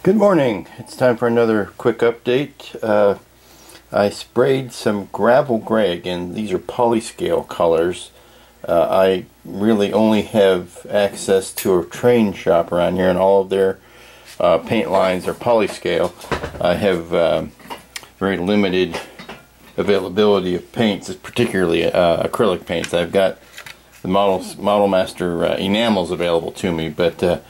Good morning. It's time for another quick update. I sprayed some gravel gray again. These are polyscale colors. I really only have access to a train shop around here, and all of their paint lines are polyscale. I have very limited availability of paints, particularly acrylic paints. I've got the Model Master enamels available to me, but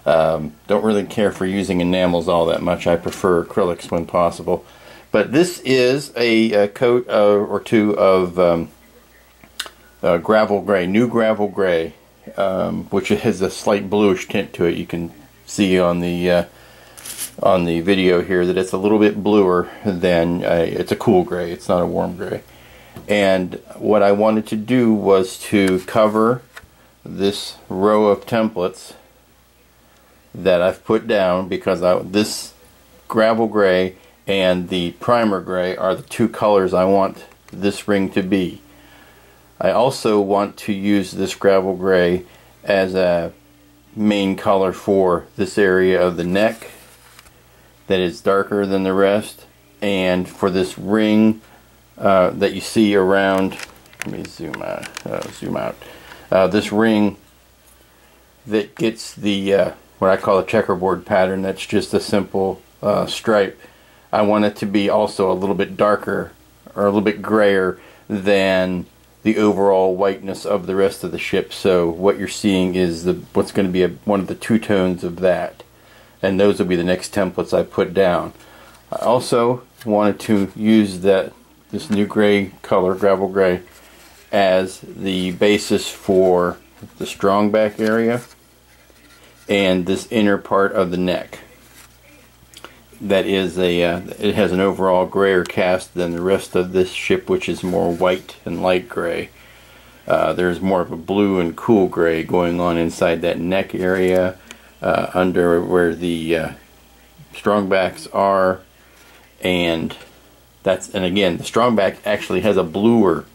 don't really care for using enamels all that much. I prefer acrylics when possible. But this is a coat or two of gravel gray, new gravel gray, which has a slight bluish tint to it. You can see on the video here that it's a little bit bluer than it's a cool gray. It's not a warm gray. And what I wanted to do was to cover this row of templates that I've put down, because this gravel gray and the primer gray are the two colors I want this ring to be. I also want to use this gravel gray as a main color for this area of the neck that is darker than the rest, and for this ring that you see around. Let me zoom out. This ring that gets the what I call a checkerboard pattern. That's just a simple stripe. I want it to be also a little bit darker, or a little bit grayer than the overall whiteness of the rest of the ship. So what you're seeing is what's going to be one of the two tones of that, and those will be the next templates I put down. I also wanted to use this new gray color, gravel gray, as the basis for the strong back area and this inner part of the neck. That is it has an overall grayer cast than the rest of this ship, which is more white and light gray. There's more of a blue and cool gray going on inside that neck area, under where the strong backs are, and again, the strong back actually has a bluer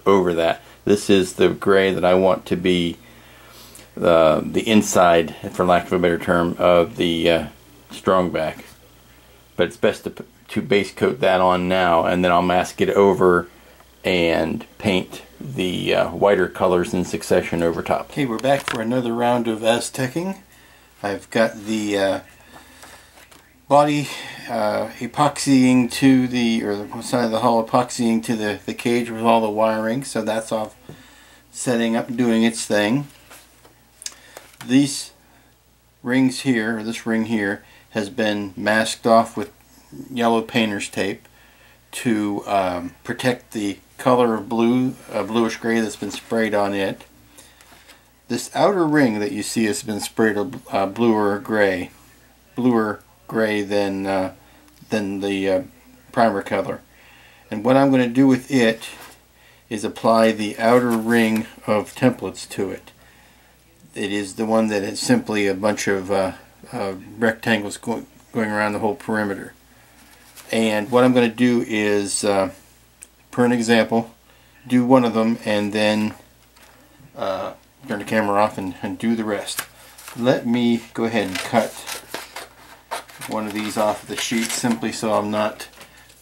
over that. This is the gray that I want to be the inside, for lack of a better term, of the strong back. But it's best to base coat that on now, and then I'll mask it over and paint the whiter colors in succession over top. Okay, we're back for another round of Aztecing. I've got the body epoxying to the side of the hull epoxying to the cage with all the wiring, so that's off setting up, doing its thing. These rings here, or this ring here, has been masked off with yellow painter's tape to protect the color of bluish gray that's been sprayed on it. This outer ring that you see has been sprayed a bluer gray than the primer color. And what I'm going to do with it is apply the outer ring of templates to it. It is the one that is simply a bunch of rectangles going around the whole perimeter. And what I'm going to do is, per an example, do one of them and then turn the camera off and do the rest. Let me go ahead and cut one of these off of the sheet, simply so I'm not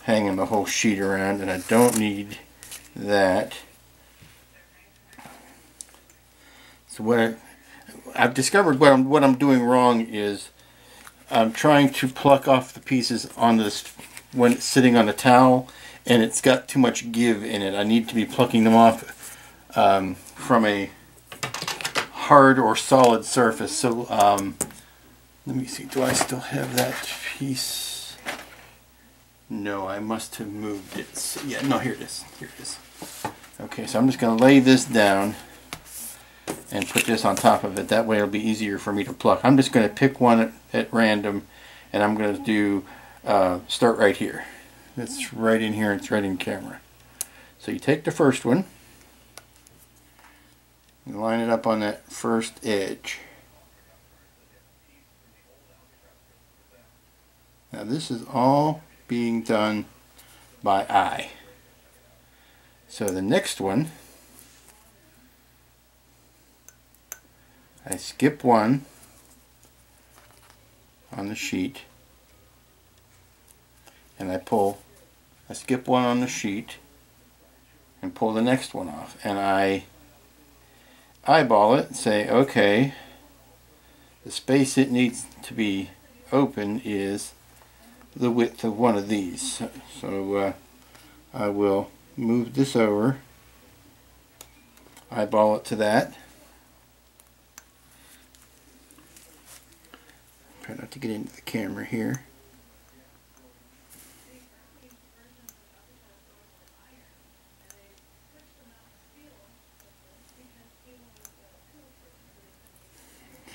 hanging the whole sheet around, and I don't need that. So what I've discovered, what I'm doing wrong is I'm trying to pluck off the pieces on this when it's sitting on a towel, and it's got too much give in it. I need to be plucking them off from a hard or solid surface. So let me see, do I still have that piece? No, I must have moved it. So, yeah, no, here it is. Here it is. Okay, so I'm just going to lay this down and put this on top of it. That way it'll be easier for me to pluck. I'm just going to pick one at random, and I'm going to do start right here. It's right in here, it's right in camera. So you take the first one, you line it up on that first edge. Now this is all being done by eye. So the next one, I skip one, on the sheet, and I skip one on the sheet and pull the next one off, and I eyeball it and say, okay, the space it needs to be open is the width of one of these. So I will move this over, eyeball it to that. Try not to get into the camera here.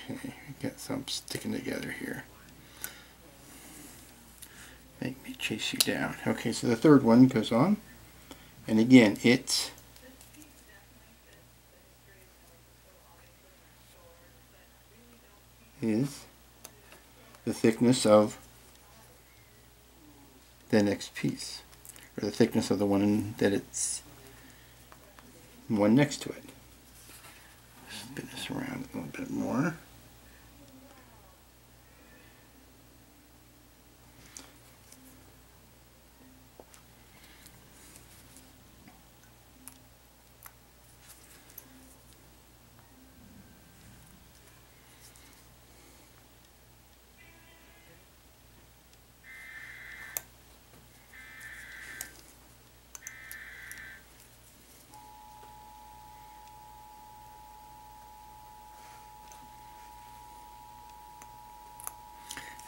Okay, got some sticking together here. Make me chase you down. Okay, so the third one goes on, and again it's is the thickness of the next piece, or the thickness of the one that it's one next to it. Spin this around a little bit more.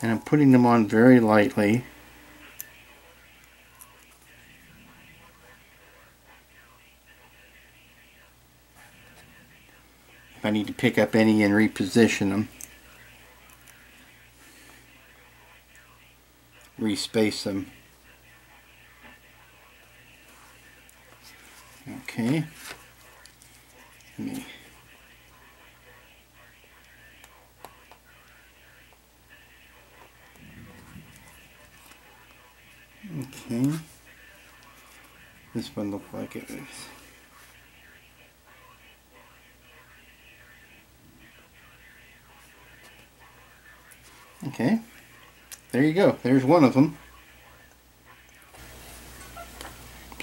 And I'm putting them on very lightly. If I need to pick up any and reposition them, respace them. Okay. Let me Okay, this one looks like it is. Okay, there you go. There's one of them.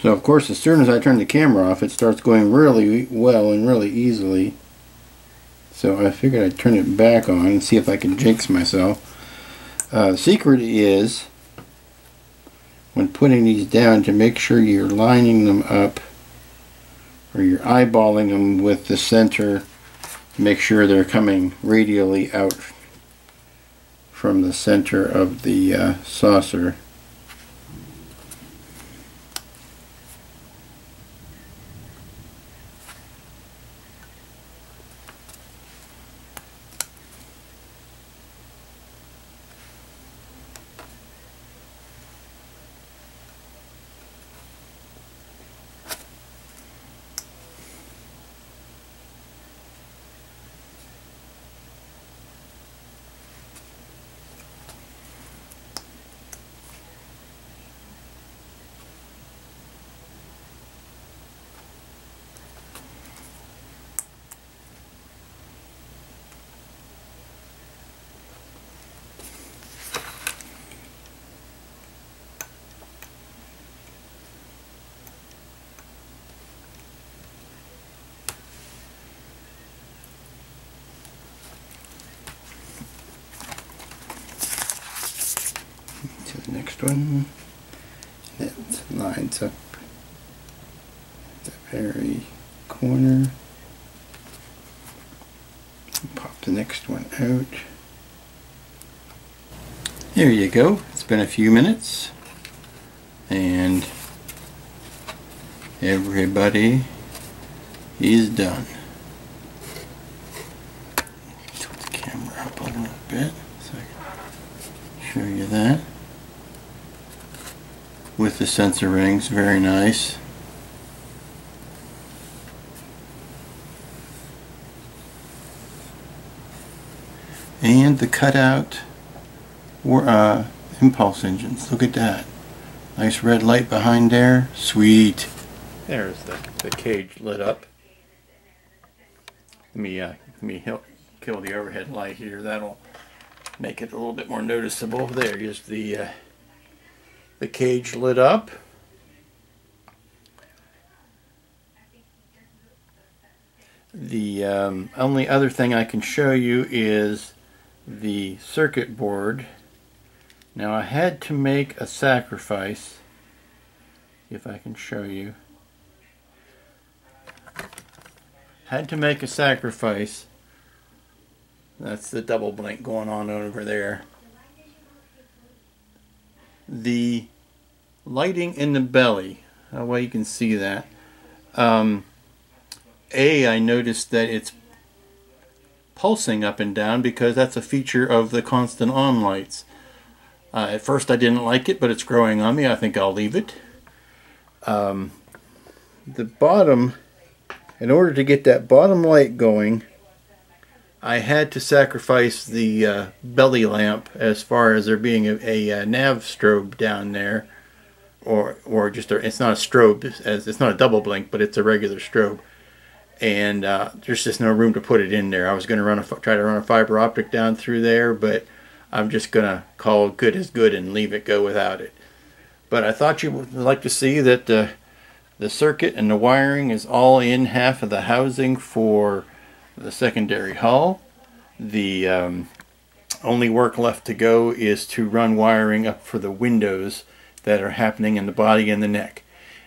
So of course, as soon as I turn the camera off, it starts going really well and really easily. So I figured I'd turn it back on and see if I can jinx myself. The secret is, when putting these down, to make sure you're lining them up, or you're eyeballing them with the center, to make sure they're coming radially out from the center of the saucer. To the next one, that lines up the very corner. Pop the next one out. There you go. It's been a few minutes and everybody is done. Tilt the camera up a little bit so I can show you that. With the sensor rings, very nice. And the cutout impulse engines. Look at that. Nice red light behind there. Sweet. There's the cage lit up. Let me kill the overhead light here. That'll make it a little bit more noticeable. There's the cage lit up. The only other thing I can show you is the circuit board. Now I had to make a sacrifice, if I can show you. Had to make a sacrifice. That's the double blink going on over there. The lighting in the belly, well, you can see that. I noticed that it's pulsing up and down because that's a feature of the constant on lights. At first I didn't like it, but it's growing on me. I think I'll leave it. The bottom, in order to get that bottom light going, I had to sacrifice the belly lamp as far as there being a nav strobe down there, or just it's not a strobe, it's not a double blink, but it's a regular strobe, and there's just no room to put it in there. I was going to try to run a fiber optic down through there, but I'm just going to call good as good and leave it go without it. But I thought you would like to see that the circuit and the wiring is all in half of the housing for the secondary hull. The only work left to go is to run wiring up for the windows that are happening in the body and the neck.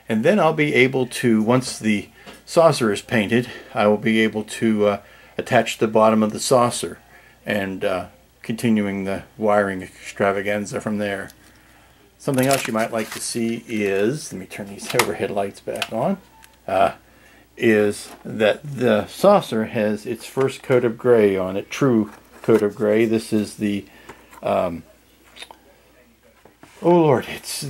And then I'll be able to, once the saucer is painted, I will be able to attach the bottom of the saucer and continuing the wiring extravaganza from there. Something else you might like to see is, let me turn these overhead lights back on, is that the saucer has its first coat of gray on it, true coat of gray. This is the, oh Lord, it's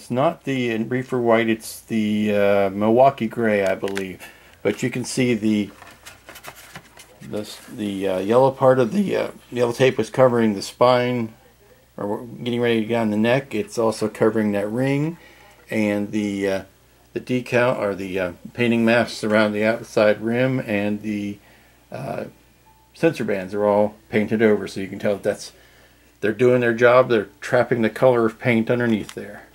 not the reefer white, it's the Milwaukee gray, I believe. But you can see the yellow part of the yellow tape was covering the spine, or getting ready to get on the neck. It's also covering that ring, and the decal, or the painting masks around the outside rim, and the sensor bands are all painted over, so you can tell that they're doing their job. They're trapping the color of paint underneath there.